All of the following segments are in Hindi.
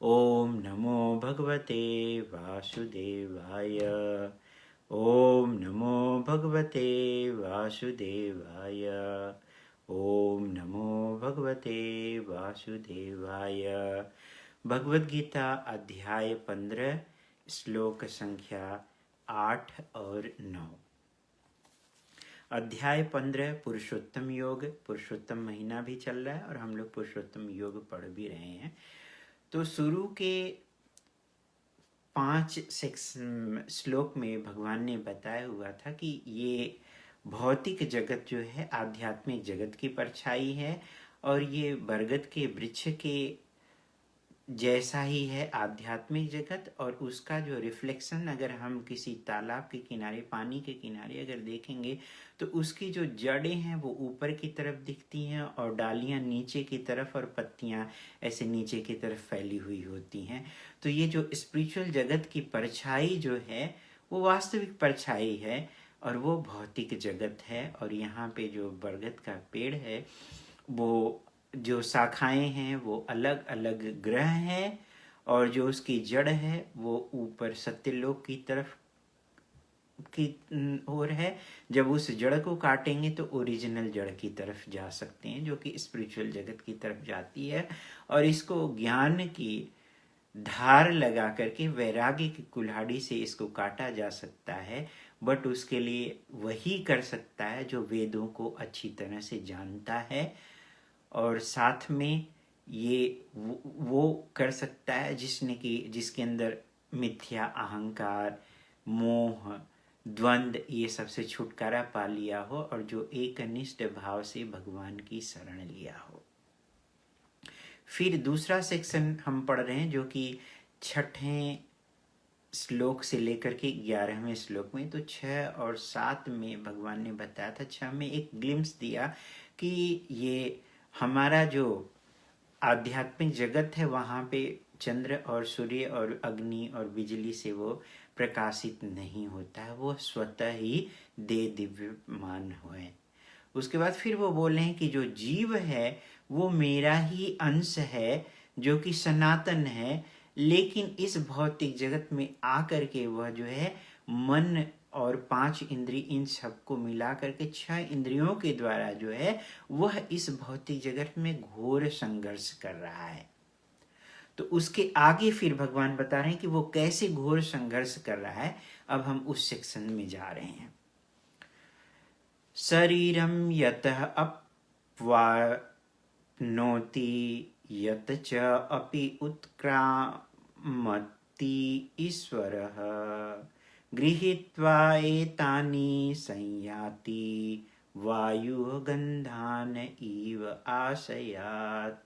ओम नमो भगवते वासुदेवाय। ओम नमो भगवते वासुदेवाय। ओम नमो भगवते वासुदेवाय। भगवद गीता अध्याय 15 श्लोक संख्या 8 और 9। अध्याय 15 पुरुषोत्तम योग। पुरुषोत्तम महीना भी चल रहा है और हम लोग पुरुषोत्तम योग पढ़ भी रहे हैं। तो शुरू के 5 श्लोक में भगवान ने बताया हुआ था कि ये भौतिक जगत जो है आध्यात्मिक जगत की परछाई है और ये बरगद के वृक्ष के जैसा ही है आध्यात्मिक जगत। और उसका जो रिफ्लेक्शन अगर हम किसी तालाब के किनारे, पानी के किनारे अगर देखेंगे तो उसकी जो जड़ें हैं वो ऊपर की तरफ दिखती हैं और डालियां नीचे की तरफ और पत्तियां ऐसे नीचे की तरफ फैली हुई होती हैं। तो ये जो स्पिरिचुअल जगत की परछाई जो है वो वास्तविक परछाई है और वो भौतिक जगत है। और यहाँ पे जो बरगद का पेड़ है वो जो शाखाएं हैं वो अलग अलग ग्रह हैं और जो उसकी जड़ है वो ऊपर सत्यलोक की तरफ की ओर है। जब उस जड़ को काटेंगे तो ओरिजिनल जड़ की तरफ जा सकते हैं जो कि स्पिरिचुअल जगत की तरफ जाती है। और इसको ज्ञान की धार लगा करके वैराग्य की कुल्हाड़ी से इसको काटा जा सकता है। बट उसके लिए वही कर सकता है जो वेदों को अच्छी तरह से जानता है और साथ में ये वो कर सकता है जिसके अंदर मिथ्या अहंकार, मोह, द्वंद्व ये सबसे छुटकारा पा लिया हो और जो एकनिष्ठ भाव से भगवान की शरण लिया हो। फिर दूसरा सेक्शन हम पढ़ रहे हैं जो कि 6 श्लोक से लेकर के 11वें श्लोक में। तो 6 और 7 में भगवान ने बताया था, 6 में एक ग्लिम्स दिया कि ये हमारा जो आध्यात्मिक जगत है वहाँ पे चंद्र और सूर्य और अग्नि और बिजली से वो प्रकाशित नहीं होता है, वो स्वतः ही दिव्यमान है। उसके बाद फिर वो बोले हैं कि जो जीव है वो मेरा ही अंश है जो कि सनातन है, लेकिन इस भौतिक जगत में आकर के वह जो है मन और 5 इंद्रिय इन सबको मिला करके 6 इंद्रियों के द्वारा जो है वह इस भौतिक जगत में घोर संघर्ष कर रहा है। तो उसके आगे फिर भगवान बता रहे हैं कि वो कैसे घोर संघर्ष कर रहा है। अब हम उस सेक्शन में जा रहे हैं। शरीरम यतः अपवाप्नोति यत च अपि उत्क्रामति ईश्वरः गृहीत्वा एतानि संयाति वायुः गन्धान इव आशयात्।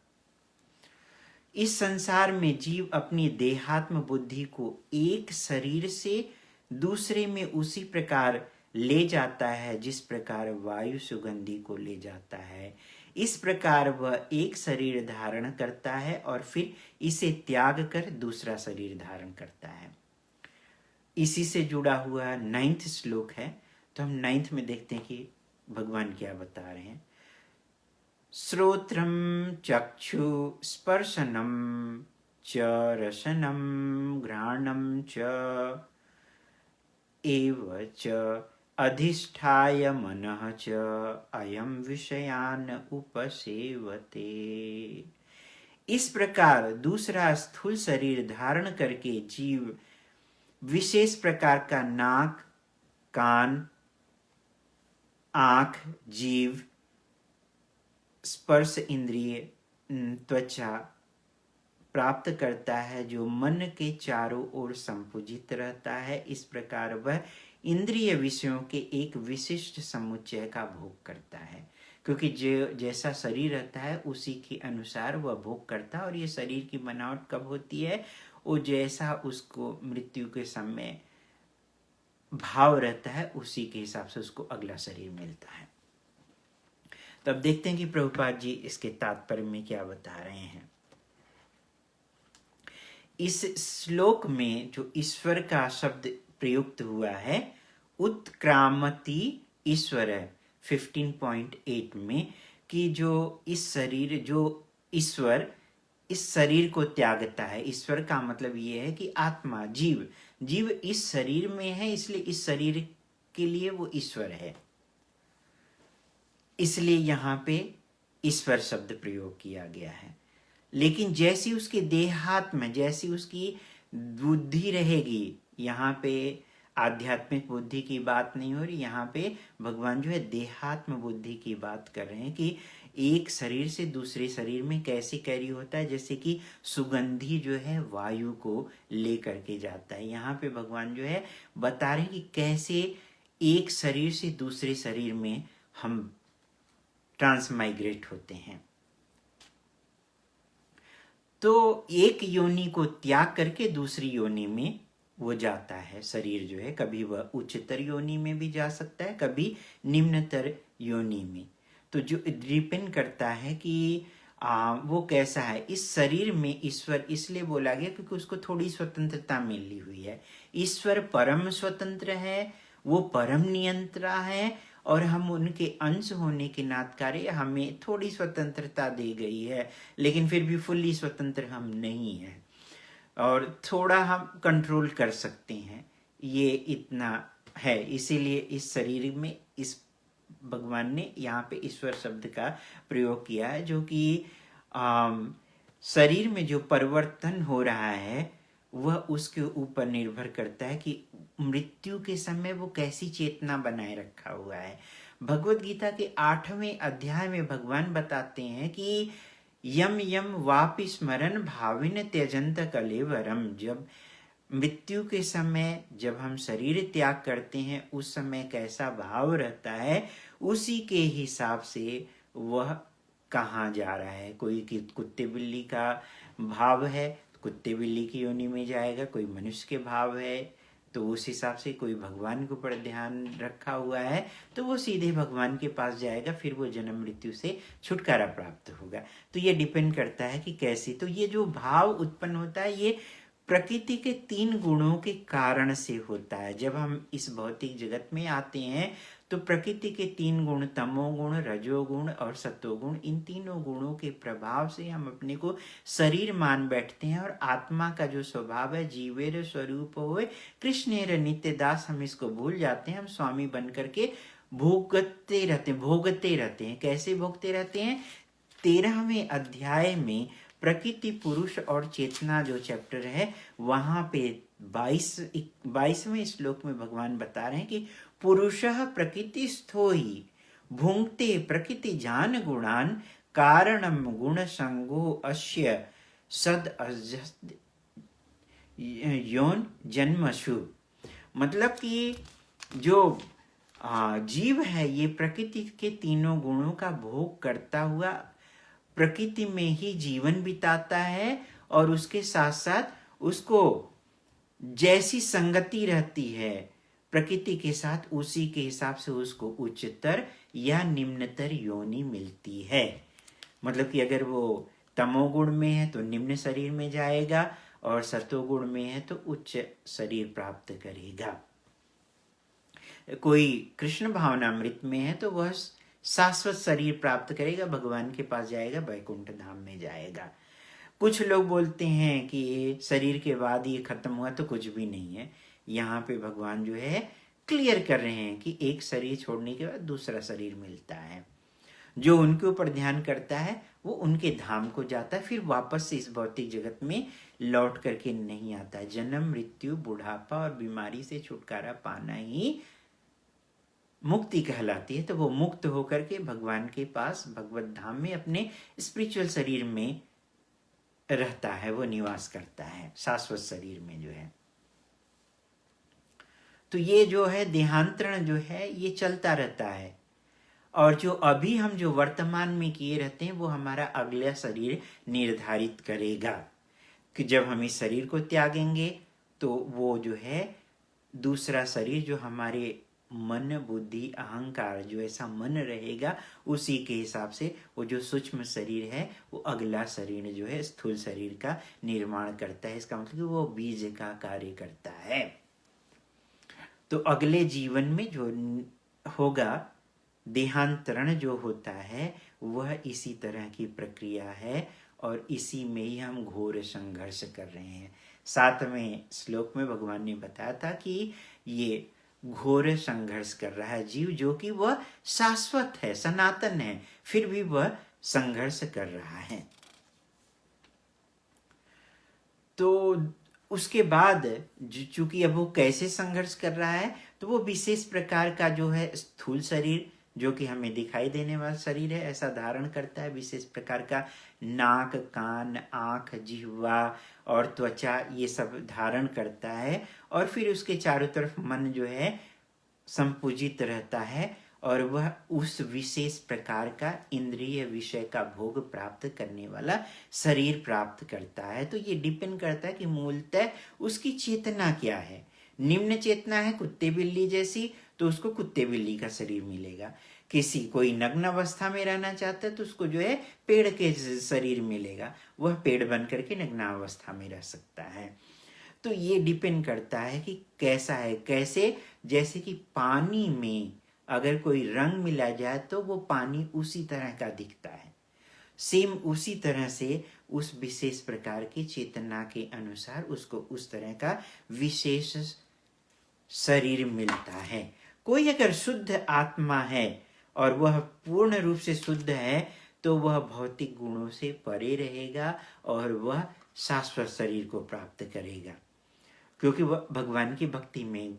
इस संसार में जीव अपनी देहात्म बुद्धि को एक शरीर से दूसरे में उसी प्रकार ले जाता है जिस प्रकार वायु सुगंधि को ले जाता है। इस प्रकार वह एक शरीर धारण करता है और फिर इसे त्याग कर दूसरा शरीर धारण करता है। इसी से जुड़ा हुआ 9th श्लोक है। तो हम 9th में देखते हैं कि भगवान क्या बता रहे हैं। श्रोत्रम चक्षु स्पर्शनम च रसनम घ्राणम च एव च अधिष्ठाय मनः च अयम विषयान उपसेवते। इस प्रकार दूसरा स्थूल शरीर धारण करके जीव विशेष प्रकार का नाक, कान, आंख, जीव, स्पर्श इंद्रिय, त्वचा प्राप्त करता है जो मन के चारों ओर संपूजित रहता है। इस प्रकार वह इंद्रिय विषयों के एक विशिष्ट समुच्चय का भोग करता है, क्योंकि जो जैसा शरीर रहता है उसी के अनुसार वह भोग करता है। और ये शरीर की बनावट कब होती है, वो जैसा उसको मृत्यु के समय भाव रहता है उसी के हिसाब से उसको अगला शरीर मिलता है। तब देखते हैं कि प्रभुपाद जी इसके तात्पर्य में क्या बता रहे हैं। इस श्लोक में जो ईश्वर का शब्द प्रयुक्त हुआ है उत्क्रामति ईश्वर 15.8 में, कि जो इस शरीर जो ईश्वर इस शरीर को त्यागता है। ईश्वर का मतलब ये है कि आत्मा, जीव, जीव इस शरीर में है, इसलिए इस शरीर के लिए वो ईश्वर है। इसलिए यहाँ पे ईश्वर शब्द प्रयोग किया गया है। लेकिन जैसी उसके देहात्म, जैसी उसकी बुद्धि रहेगी, यहाँ पे आध्यात्मिक बुद्धि की बात नहीं हो रही, यहाँ पे भगवान जो है देहात्म बुद्धि की बात कर रहे हैं कि एक शरीर से दूसरे शरीर में कैसे कैरी होता है, जैसे कि सुगंधी जो है वायु को लेकर के जाता है। यहाँ पे भगवान जो है बता रहे हैं कि कैसे एक शरीर से दूसरे शरीर में हम ट्रांसमाइग्रेट होते हैं। तो एक योनि को त्याग करके दूसरी योनि में वो जाता है। शरीर जो है कभी वह उच्चतर योनि में भी जा सकता है, कभी निम्नतर योनि में। तो जो डिपेंड करता है कि वो कैसा है। इस शरीर में ईश्वर इसलिए बोला गया क्योंकि उसको थोड़ी स्वतंत्रता मिली हुई है। ईश्वर परम स्वतंत्र है, वो परम नियंत्रा है, और हम उनके अंश होने के नाते हमें थोड़ी स्वतंत्रता दी गई है, लेकिन फिर भी फुल्ली स्वतंत्र हम नहीं हैं, और थोड़ा हम कंट्रोल कर सकते हैं, ये इतना है। इसीलिए इस शरीर में इस भगवान ने यहाँ पे ईश्वर शब्द का प्रयोग किया है, जो कि शरीर में जो परिवर्तन हो रहा है वह उसके ऊपर निर्भर करता है कि मृत्यु के समय वो कैसी चेतना बनाए रखा हुआ है। भगवत गीता के 8वें अध्याय में भगवान बताते हैं कि यम यम वापि स्मरण भाविन त्यजंत कलेवरम। जब मृत्यु के समय जब हम शरीर त्याग करते हैं उस समय कैसा भाव रहता है, उसी के हिसाब से वह कहाँ जा रहा है। कोई कुत्ते बिल्ली का भाव है, कुत्ते बिल्ली की योनि में जाएगा, कोई मनुष्य के भाव है तो उस हिसाब से, कोई भगवान के ऊपर ध्यान रखा हुआ है तो वो सीधे भगवान के पास जाएगा, फिर वो जन्म मृत्यु से छुटकारा प्राप्त होगा। तो ये डिपेंड करता है कि कैसी। तो ये जो भाव उत्पन्न होता है ये प्रकृति के 3 गुणों के कारण से होता है। जब हम इस भौतिक जगत में आते हैं तो प्रकृति के 3 गुण, तमोगुण, रजोगुण और सत्वगुण, इन तीनों गुणों के प्रभाव से हम अपने को शरीर मान बैठते हैं, और आत्मा का जो स्वभाव है जीवेर स्वरूप होए कृष्णेर नित्य दास, हम इसको भूल जाते हैं। हम स्वामी बन करके भोगते रहते हैं। कैसे भोगते रहते हैं? 13वें अध्याय में प्रकृति, पुरुष और चेतना जो चैप्टर है वहां पे 22वें श्लोक में भगवान बता रहे हैं कि पुरुषः प्रकृतिस्थो हि भुंक्ते प्रकृति जान गुणान कारणम गुण संगो अस्य सद यौन जन्मशु। मतलब कि जो जीव है ये प्रकृति के 3 गुणों का भोग करता हुआ प्रकृति में ही जीवन बिताता है, और उसके साथ साथ उसको जैसी संगति रहती है प्रकृति के साथ उसी के हिसाब से उसको उच्चतर या निम्नतर योनि मिलती है। मतलब कि अगर वो तमोगुण में है तो निम्न शरीर में जाएगा, और सतोगुण में है तो उच्च शरीर प्राप्त करेगा। कोई कृष्ण भावनामृत में है तो वह शाश्वत शरीर प्राप्त करेगा, भगवान के पास जाएगा, वैकुंठ धाम में जाएगा। कुछ लोग बोलते हैं कि शरीर के बाद ये खत्म हुआ, तो कुछ भी नहीं है। यहाँ पे भगवान जो है क्लियर कर रहे हैं कि एक शरीर छोड़ने के बाद दूसरा शरीर मिलता है। जो उनके ऊपर ध्यान करता है वो उनके धाम को जाता है, फिर वापस से इस भौतिक जगत में लौट करके नहीं आता। जन्म, मृत्यु, बुढ़ापा और बीमारी से छुटकारा पाना ही मुक्ति कहलाती है। तो वो मुक्त होकर के भगवान के पास भगवत धाम में अपने स्पिरिचुअल शरीर में रहता है, वो निवास करता है शाश्वत शरीर में जो है। तो ये जो है देहांतरण जो है ये चलता रहता है, और जो अभी हम जो वर्तमान में किए रहते हैं वो हमारा अगला शरीर निर्धारित करेगा कि जब हम इस शरीर को त्यागेंगे तो वो जो है दूसरा शरीर जो हमारे मन, बुद्धि, अहंकार जो ऐसा मन रहेगा उसी के हिसाब से वो जो सूक्ष्म शरीर है वो अगला शरीर जो है स्थूल शरीर का निर्माण करता है। इसका मतलब कि वो बीज का कार्य करता है। तो अगले जीवन में जो होगा देहांतरण जो होता है वह इसी तरह की प्रक्रिया है, और इसी में ही हम घोर संघर्ष कर रहे हैं। 7वें श्लोक में भगवान ने बताया था कि ये घोर संघर्ष कर रहा है जीव, जो कि वह शाश्वत है, सनातन है, फिर भी वह संघर्ष कर रहा है। तो उसके बाद चूंकि अब वो कैसे संघर्ष कर रहा है, तो वो विशेष प्रकार का जो है स्थूल शरीर, जो कि हमें दिखाई देने वाला शरीर है, ऐसा धारण करता है। विशेष प्रकार का नाक, कान, आँख, जिह्वा और त्वचा, ये सब धारण करता है। और फिर उसके चारों तरफ मन जो है संपूजित रहता है और वह उस विशेष प्रकार का इंद्रिय विषय का भोग प्राप्त करने वाला शरीर प्राप्त करता है। तो ये डिपेंड करता है कि मूलतः उसकी चेतना क्या है। निम्न चेतना है कुत्ते बिल्ली जैसी, तो उसको कुत्ते बिल्ली का शरीर मिलेगा। किसी कोई नग्न अवस्था में रहना चाहता है तो उसको जो है पेड़ के शरीर मिलेगा, वह पेड़ बन करके नग्न अवस्था में रह सकता है। तो ये डिपेंड करता है कि कैसा है। कैसे? जैसे कि पानी में अगर कोई रंग मिला जाए तो वो पानी उसी तरह का दिखता है। सेम उसी तरह से उस विशेष प्रकार की चेतना के अनुसार उसको उस तरह का विशेष शरीर मिलता है। कोई अगर शुद्ध आत्मा है और वह पूर्ण रूप से शुद्ध है तो वह भौतिक गुणों से परे रहेगा और वह शाश्वत शरीर को प्राप्त करेगा, क्योंकि वह भगवान की भक्ति में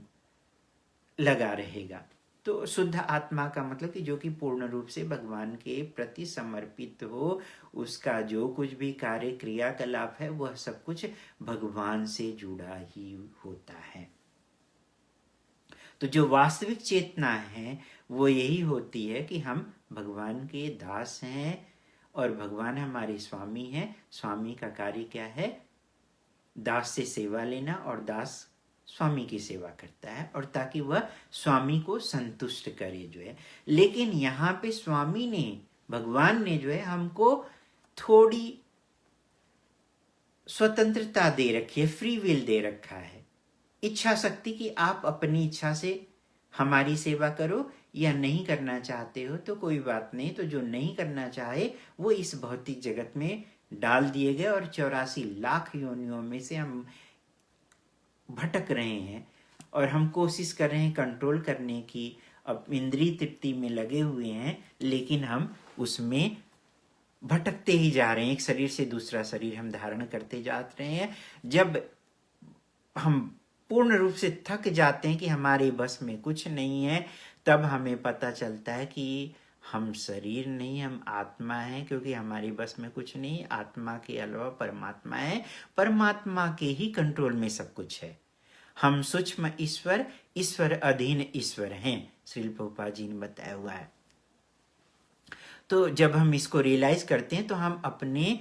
लगा रहेगा। तो शुद्ध आत्मा का मतलब कि जो कि पूर्ण रूप से भगवान के प्रति समर्पित हो, उसका जो कुछ भी कार्य क्रियाकलाप है वह सब कुछ भगवान से जुड़ा ही होता है। तो जो वास्तविक चेतना है वो यही होती है कि हम भगवान के दास हैं और भगवान हमारे स्वामी हैं। स्वामी का कार्य क्या है? दास से सेवा लेना, और दास स्वामी की सेवा करता है और ताकि वह स्वामी को संतुष्ट करे जो है। लेकिन यहाँ पे स्वामी ने, भगवान ने जो है हमको थोड़ी स्वतंत्रता दे रखी है, फ्री विल दे रखा है, इच्छा शक्ति कि आप अपनी इच्छा से हमारी सेवा करो, या नहीं करना चाहते हो तो कोई बात नहीं। तो जो नहीं करना चाहे वो इस भौतिक जगत में डाल दिए गए और 84 लाख योनियों में से हम भटक रहे हैं और हम कोशिश कर रहे हैं कंट्रोल करने की, अब इंद्रिय तृप्ति में लगे हुए हैं, लेकिन हम उसमें भटकते ही जा रहे हैं। एक शरीर से दूसरा शरीर हम धारण करते जा रहे हैं। जब हम पूर्ण रूप से थक जाते हैं कि हमारे बस में कुछ नहीं है, तब हमें पता चलता है कि हम शरीर नहीं, हम आत्मा हैं, क्योंकि हमारी बस में कुछ नहीं। आत्मा के अलावा परमात्मा है, परमात्मा के ही कंट्रोल में सब कुछ है। हम सूक्ष्म ईश्वर, ईश्वर अधीन ईश्वर हैं, श्रील प्रभुपाद जी ने बताया हुआ है। तो जब हम इसको रियलाइज करते हैं तो हम अपने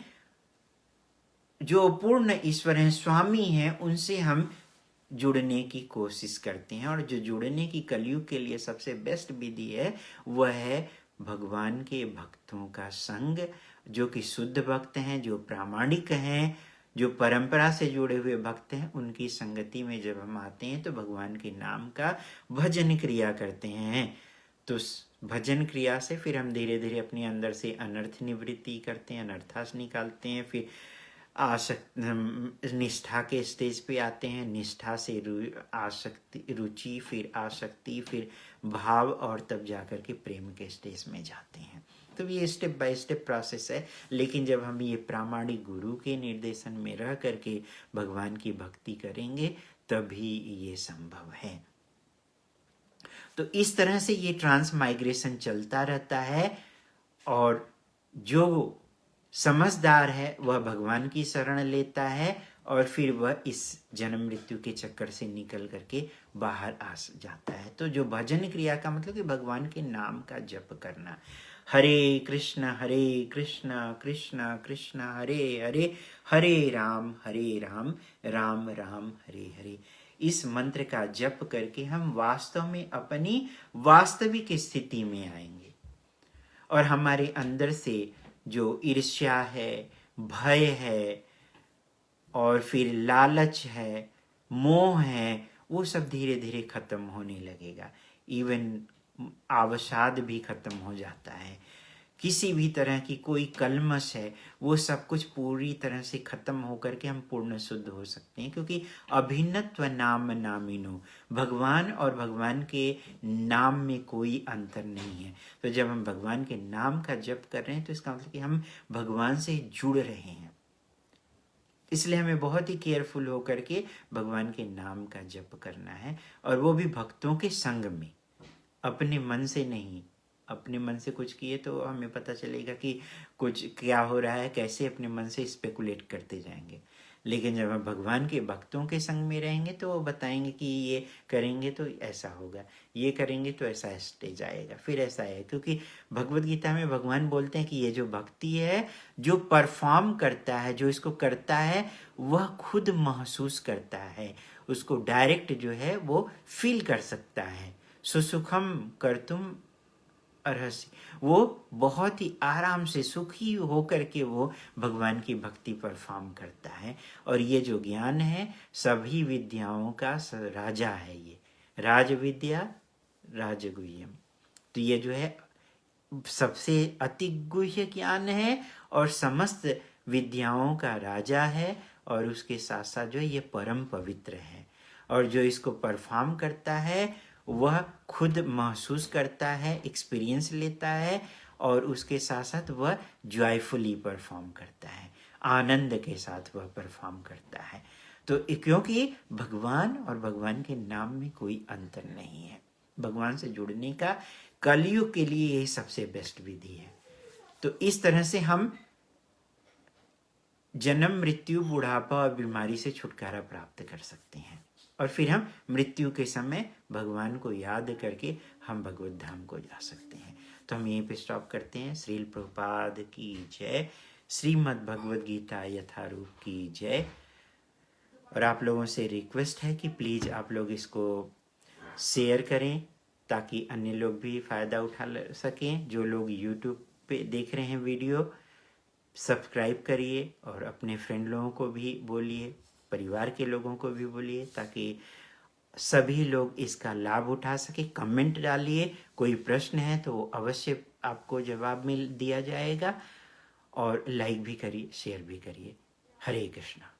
जो पूर्ण ईश्वर हैं, स्वामी हैं, उनसे हम जुड़ने की कोशिश करते हैं। और जो जुड़ने की कलयुग के लिए सबसे बेस्ट विधि है वह है भगवान के भक्तों का संग, जो कि शुद्ध भक्त हैं, जो प्रामाणिक हैं, जो परंपरा से जुड़े हुए भक्त हैं। उनकी संगति में जब हम आते हैं तो भगवान के नाम का भजन क्रिया करते हैं। तो भजन क्रिया से फिर हम धीरे धीरे अपने अंदर से अनर्थ निवृत्ति करते हैं, अनर्थास निकालते हैं। फिर निष्ठा के स्टेज पे आते हैं, निष्ठा से आसक्ति, रुचि, फिर आसक्ति, फिर भाव, और तब जाकर के प्रेम के स्टेज में जाते हैं। तो ये स्टेप बाय स्टेप प्रोसेस है। लेकिन जब हम ये प्रामाणिक गुरु के निर्देशन में रह करके भगवान की भक्ति करेंगे तभी ये संभव है। तो इस तरह से ये ट्रांसमाइग्रेशन चलता रहता है, और जो समझदार है वह भगवान की शरण लेता है और फिर वह इस जन्म मृत्यु के चक्कर से निकल करके बाहर आ जाता है। तो जो भजन क्रिया का मतलब कि भगवान के नाम का जप करना, हरे कृष्ण कृष्ण कृष्ण हरे हरे, हरे राम राम राम हरे हरे, इस मंत्र का जप करके हम वास्तव में अपनी वास्तविक स्थिति में आएंगे। और हमारे अंदर से जो ईर्ष्या है, भय है, और फिर लालच है, मोह है, वो सब धीरे धीरे खत्म होने लगेगा। इवन अवसाद भी खत्म हो जाता है, किसी भी तरह की कोई कलमश है वो सब कुछ पूरी तरह से खत्म होकर के हम पूर्ण शुद्ध हो सकते हैं, क्योंकि अभिन्नत्व नाम नामिनो, भगवान और भगवान के नाम में कोई अंतर नहीं है। तो जब हम भगवान के नाम का जप कर रहे हैं तो इसका मतलब कि हम भगवान से जुड़ रहे हैं। इसलिए हमें बहुत ही केयरफुल होकर के भगवान के नाम का जप करना है, और वो भी भक्तों के संग में, अपने मन से नहीं। अपने मन से कुछ किए तो हमें पता चलेगा कि कुछ क्या हो रहा है, कैसे अपने मन से स्पेकुलेट करते जाएंगे। लेकिन जब हम भगवान के भक्तों के संग में रहेंगे तो वो बताएंगे कि ये करेंगे तो ऐसा होगा, ये करेंगे तो ऐसा स्टेज आएगा, फिर ऐसा है। क्योंकि भगवत गीता में भगवान बोलते हैं कि ये जो भक्ति है, जो परफॉर्म करता है, जो इसको करता है, वह खुद महसूस करता है, उसको डायरेक्ट जो है वो फील कर सकता है। सुसुखम कर्तुम अर्हसि, वो बहुत ही आराम से सुखी होकर के वो भगवान की भक्ति परफॉर्म करता है। और ये जो ज्ञान है सभी विद्याओं का राजा है, ये राज विद्या राजगुह्यम। तो ये जो है सबसे अति गुह्य ज्ञान है और समस्त विद्याओं का राजा है, और उसके साथ साथ जो है ये परम पवित्र है। और जो इसको परफॉर्म करता है वह खुद महसूस करता है, एक्सपीरियंस लेता है, और उसके साथ साथ वह जॉयफुली परफॉर्म करता है, आनंद के साथ वह परफॉर्म करता है। तो क्योंकि भगवान और भगवान के नाम में कोई अंतर नहीं है। भगवान से जुड़ने का कलयुग के लिए यही सबसे बेस्ट विधि है। तो इस तरह से हम जन्म, मृत्यु, बुढ़ापा और बीमारी से छुटकारा प्राप्त कर सकते हैं, और फिर हम मृत्यु के समय भगवान को याद करके हम भगवत धाम को जा सकते हैं। तो हम यहीं पे स्टॉप करते हैं। श्रील प्रभुपाद की जय, श्रीमद् भगवद गीता यथारूप की जय। और आप लोगों से रिक्वेस्ट है कि प्लीज़ आप लोग इसको शेयर करें ताकि अन्य लोग भी फ़ायदा उठा सकें। जो लोग यूट्यूब पे देख रहे हैं वीडियो, सब्सक्राइब करिए और अपने फ्रेंड लोगों को भी बोलिए, परिवार के लोगों को भी बोलिए, ताकि सभी लोग इसका लाभ उठा सके। कमेंट डालिए, कोई प्रश्न है तो अवश्य आपको जवाब मिल दिया जाएगा, और लाइक भी करिए, शेयर भी करिए। हरे कृष्णा।